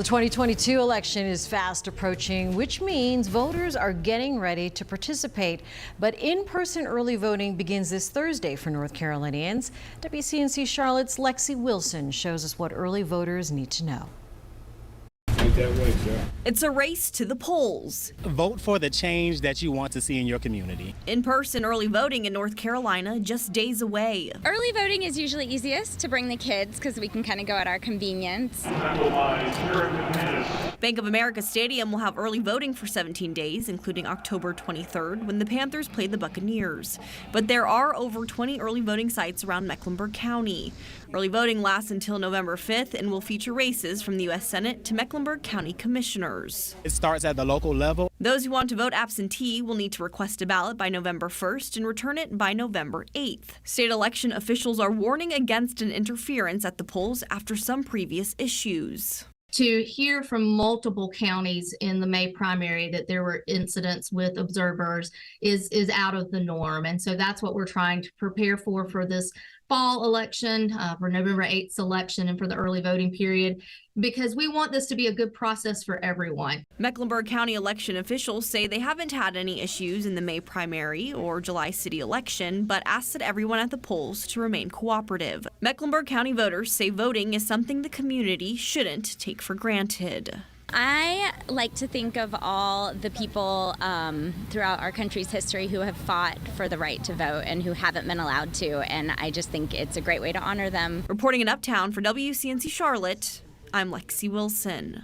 The 2022 election is fast approaching, which means voters are getting ready to participate. But in-person early voting begins this Thursday for North Carolinians. WCNC Charlotte's Lexi Wilson shows us what early voters need to know. That way, sir. It's a race to the polls. Vote for the change that you want to see in your community. In-person early voting in North Carolina just days away. Early voting is usually easiest to bring the kids because we can kind of go at our convenience. Bank of America Stadium will have early voting for 17 days, including October 23rd, when the Panthers play the Buccaneers. But there are over 20 early voting sites around Mecklenburg County. Early voting lasts until November 5th and will feature races from the U.S. Senate to Mecklenburg County Commissioners. It starts at the local level. Those who want to vote absentee will need to request a ballot by November 1st and return it by November 8th. State election officials are warning against an interference at the polls after some previous issues. To hear from multiple counties in the May primary that there were incidents with observers is out of the norm. And so that's what we're trying to prepare for this fall election, for November 8th election, and for the early voting period, because we want this to be a good process for everyone. Mecklenburg County election officials say they haven't had any issues in the May primary or July city election, but ask that everyone at the polls to remain cooperative. Mecklenburg County voters say voting is something the community shouldn't take for granted. I like to think of all the people throughout our country's history who have fought for the right to vote and who haven't been allowed to, and I just think it's a great way to honor them. Reporting in Uptown for WCNC Charlotte, I'm Lexi Wilson.